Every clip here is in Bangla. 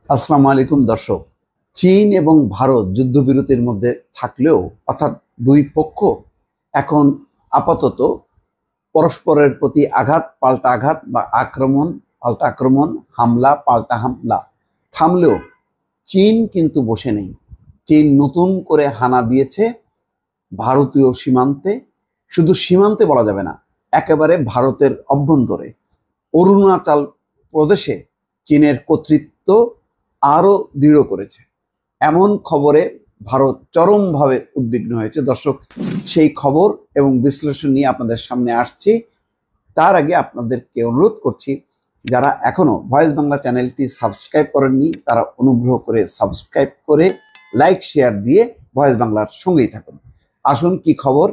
আসসালামু আলাইকুম দর্শক। চীন এবং ভারত যুদ্ধবিরতির মধ্যে থাকলেও অর্থাৎ দুই পক্ষ এখন আপাতত পরস্পরের প্রতি আঘাত পাল্টা আঘাত বা আক্রমণ পাল্টা আক্রমণ, হামলা পাল্টা হামলা থামলেও চীন কিন্তু বসে নেই। চীন নতুন করে হানা দিয়েছে ভারতীয় সীমান্তে। শুধু সীমান্তে বলা যাবে না, একেবারে ভারতের অভ্যন্তরে অরুণাচল প্রদেশে চীনের কর্তৃত্ব আরো দৃঢ় করেছে। এমন খবরে ভারত চরমভাবে উদ্বিগ্ন হয়েছে। দর্শক, সেই খবর এবং বিশ্লেষণ নিয়ে আপনাদের সামনে আসছি। তার আগে আপনাদেরকে অনুরোধ করছি, যারা এখনো ভয়েস বাংলা চ্যানেলটি সাবস্ক্রাইব করেননি তারা অনুগ্রহ করে সাবস্ক্রাইব করে লাইক শেয়ার দিয়ে ভয়েস বাংলার সঙ্গেই থাকুন। আসুন কি খবর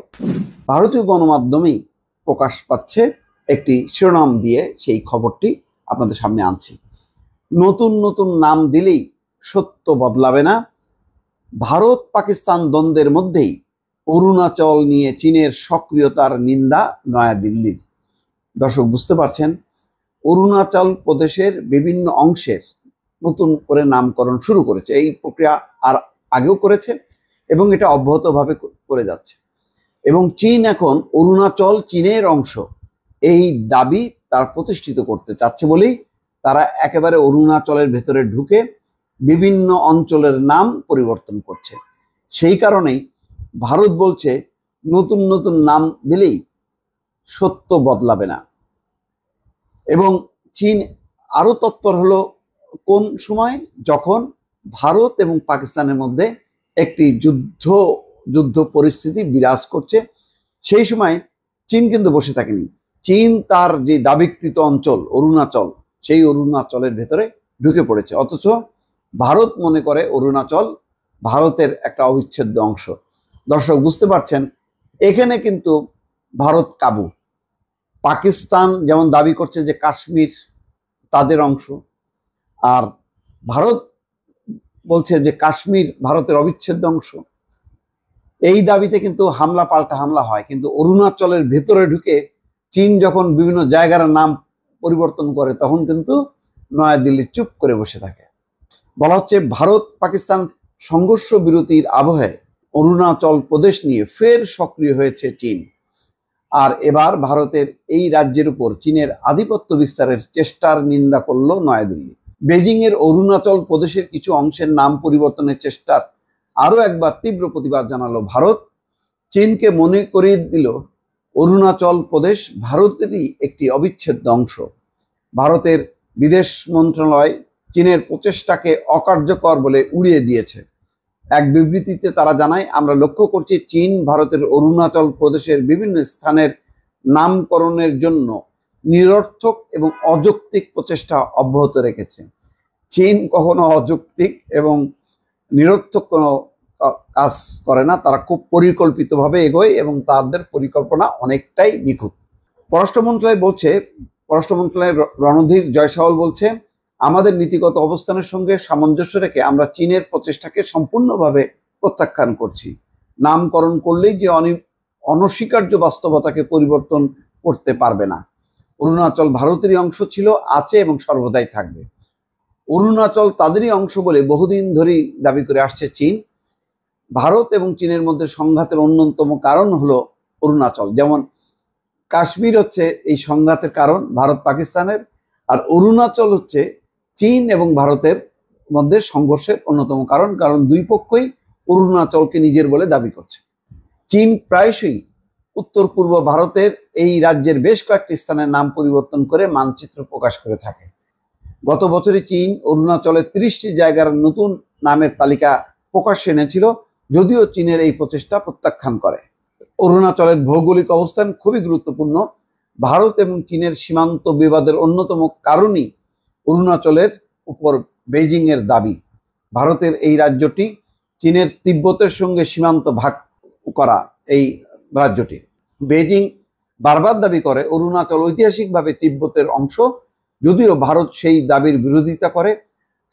ভারতীয় গণমাধ্যমেই প্রকাশ পাচ্ছে, একটি শিরোনাম দিয়ে সেই খবরটি আপনাদের সামনে আনছি। নতুন নতুন নাম দিলেই সত্য বদলাবে না। ভারত পাকিস্তান দ্বন্দ্বের মধ্যেই অরুণাচল নিয়ে চীনের সক্রিয়তার নিন্দা নয়াদিল্লির। দর্শক, বুঝতে পারছেন, অরুণাচল প্রদেশের বিভিন্ন অংশের নতুন করে নামকরণ শুরু করেছে। এই প্রক্রিয়া আর আগেও করেছে এবং এটা অব্যাহতভাবে করে যাচ্ছে। এবং চীন এখন অরুণাচল চীনের অংশ এই দাবি তার প্রতিষ্ঠিত করতে চাচ্ছে বলেই তারা একেবারে অরুণাচলের ভেতরে ঢুকে বিভিন্ন অঞ্চলের নাম পরিবর্তন করছে। সেই কারণেই ভারত বলছে নতুন নতুন নাম দিলেই সত্য বদলাবে না। এবং চীন আরো তৎপর হলো কোন সময়, যখন ভারত এবং পাকিস্তানের মধ্যে একটি যুদ্ধ পরিস্থিতি বিরাজ করছে। সেই সময় চীন কিন্তু বসে থাকেনি। চীন তার যে দাবিকৃত অঞ্চল অরুণাচল, সেই অরুণাচলের ভেতরে ঢুকে পড়েছে। অথচ ভারত মনে করে অরুণাচল ভারতের একটা অবিচ্ছেদ্য অংশ। দর্শক, বুঝতে পারছেন, এখানে কিন্তু ভারত কাবু। পাকিস্তান যেমন দাবি করছে যে কাশ্মীর তাদের অংশ, আর ভারত বলছে যে কাশ্মীর ভারতের অবিচ্ছেদ্য অংশ। এই দাবিতে কিন্তু হামলা পাল্টা হামলা হয়। কিন্তু অরুণাচলের ভেতরে ঢুকে চীন যখন বিভিন্ন জায়গার নাম পরিবর্তন করে, তখন কিন্তু নয়াদিল্লি চুপ করে বসে থাকে। বলা হচ্ছে ভারত পাকিস্তান সংঘর্ষ বিরতির আবহে অরুণাচল প্রদেশ নিয়ে ফের সক্রিয় হয়েছে চীন। আর এবার ভারতের এই রাজ্যের উপর চীনের আধিপত্য বিস্তারের চেষ্টার নিন্দা করল নয়াদিল্লি। বেজিং এর অরুণাচল প্রদেশের কিছু অংশের নাম পরিবর্তনের চেষ্টার আরো একবার তীব্র প্রতিবাদ জানালো ভারত। চীনকে মনে করিয়ে দিল অরুণাচল প্রদেশ ভারতেরই একটি অবিচ্ছেদ্য অংশ। ভারতের বিদেশ মন্ত্রণালয় চীনের প্রচেষ্টাকে অকার্যকর বলে উড়িয়ে দিয়েছে। এক বিবৃতিতে তারা জানায়, আমরা লক্ষ্য করছি চীন ভারতের অরুণাচল প্রদেশের বিভিন্ন স্থানের নামকরণের জন্য নিরর্থক এবং অযৌক্তিক প্রচেষ্টা অব্যাহত রেখেছে। চীন কখনো অযৌক্তিক এবং নিরর্থক কোনো কাজ করে না। তারা খুব পরিকল্পিতভাবে এগোয় এবং তাদের পরিকল্পনা অনেকটাই নিখুঁত। পররাষ্ট্র মন্ত্রণালয়ের রণধীর জয়সওয়াল বলছে, আমাদের নীতিগত অবস্থানের সঙ্গে সামঞ্জস্য রেখে আমরা চীনের প্রচেষ্টাকে সম্পূর্ণভাবে প্রত্যাখ্যান করছি। নামকরণ করলেই যে অনস্বীকার্য বাস্তবতাকে পরিবর্তন করতে পারবে না। অরুণাচল ভারতেরই অংশ ছিল, আছে এবং সর্বদাই থাকবে। অরুণাচল তাদেরই অংশ বলে বহুদিন ধরেই দাবি করে আসছে চীন। ভারত এবং চীনের মধ্যে সংঘাতের অন্যতম কারণ হলো অরুণাচল। যেমন কাশ্মীর হচ্ছে এই সংঘাতের কারণ ভারত পাকিস্তানের, আর অরুণাচল হচ্ছে চীন এবং ভারতের মধ্যে সংঘর্ষের অন্যতম কারণ। কারণ দুই পক্ষই অরুণাচলকে নিজের বলে দাবি করছে। চীন প্রায়শই উত্তর পূর্ব ভারতের এই রাজ্যের বেশ কয়েকটি স্থানের নাম পরিবর্তন করে মানচিত্র প্রকাশ করে থাকে। গত বছরে চীন অরুণাচলের 30টি জায়গার নতুন নামের তালিকা প্রকাশ্যে এনেছিল, যদিও চীনের এই প্রচেষ্টা প্রত্যাখ্যান করে। অরুণাচলের ভৌগোলিক অবস্থান খুবই গুরুত্বপূর্ণ। ভারত এবং চীনের সীমান্ত বিবাদের অন্যতম কারণই অরুণাচলের উপর বেজিং এর দাবি। ভারতের এই রাজ্যটি চীনের তিব্বতের সঙ্গে সীমান্ত ভাগ করা এই রাজ্যটি। বেজিং বারবার দাবি করে অরুণাচল ঐতিহাসিকভাবে তিব্বতের অংশ, যদিও ভারত সেই দাবির বিরোধিতা করে।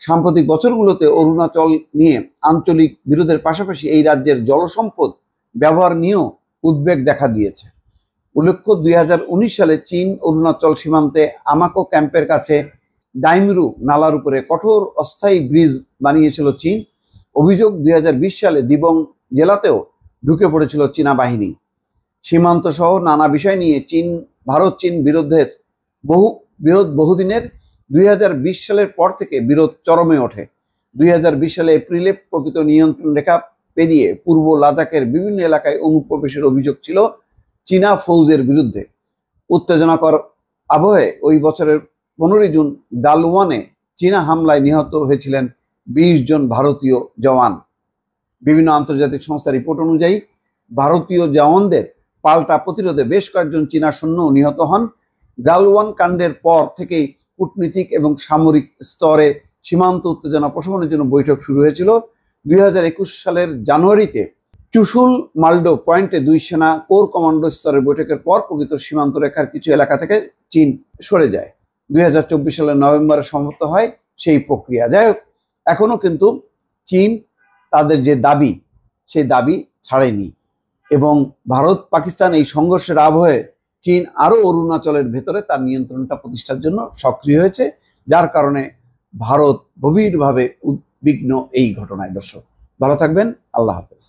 সাম্প্রতিক বছরগুলোতে অরুণাচল নিয়ে আঞ্চলিক বিরোধের পাশাপাশি এই রাজ্যের জলসম্পদ ব্যবহার নিয়েও উদ্বেগ দেখা দিয়েছে। উল্লেখ্য, 2019 সালে চীন অরুণাচল সীমান্তে আমাকো ক্যাম্পের কাছে ডাইমরু নালার উপরে কঠোর অস্থায়ী ব্রিজ বানিয়েছিল চীন। অভিযোগ 2020 সালে দিবং জেলাতেও ঢুকে পড়েছিল চীনা বাহিনী। সীমান্ত সহ নানা বিষয় নিয়ে ভারত চীন বিরোধ বহুদিনের। 2020 সালের পর থেকে বিরোধ চরমে ওঠে। 2020 সালে এপ্রিলে প্রকৃত নিয়ন্ত্রণ রেখা পেরিয়ে পূর্ব লাদাখের বিভিন্ন এলাকায় অনুপ্রবেশের অভিযোগ ছিল চীনা ফৌজের বিরুদ্ধে। উত্তেজনাকর আবহে ওই বছরের 15 জুন গালওয়ানে চীনা হামলায় নিহত হয়েছিলেন 20 জন ভারতীয় জওয়ান। বিভিন্ন আন্তর্জাতিক সংস্থার রিপোর্ট অনুযায়ী ভারতীয় জওয়ানদের পাল্টা প্রতিরোধে বেশ কয়েকজন চীনা সৈন্য নিহত হন। গালওয়ান কাণ্ডের পর থেকেই কূটনীতিক এবং সামরিক স্তরে সীমান্ত উত্তেজনা প্রশমনের জন্য বৈঠক শুরু হয়েছিল। 2021 সালের জানুয়ারিতে চুশুল মালডো পয়েন্টে 2 সেনা কোর কমান্ডো স্তরের বৈঠকের পর প্রকৃত সীমান্ত রেখার কিছু এলাকা থেকে চীন সরে যায়। 2024 সালের নভেম্বরে সমাপ্ত হয় সেই প্রক্রিয়া। যাই হোক, এখনো কিন্তু চীন তাদের যে দাবি সেই দাবি ছাড়েনি এবং ভারত পাকিস্তান এই সংঘর্ষের আবহে চীন আরো অরুণাচলের ভেতরে তার নিয়ন্ত্রণটা প্রতিষ্ঠার জন্য সক্রিয় হয়েছে, যার কারণে ভারত গভীরভাবে উদ্বিগ্ন এই ঘটনায়। দর্শক ভালো থাকবেন, আল্লাহ হাফেজ।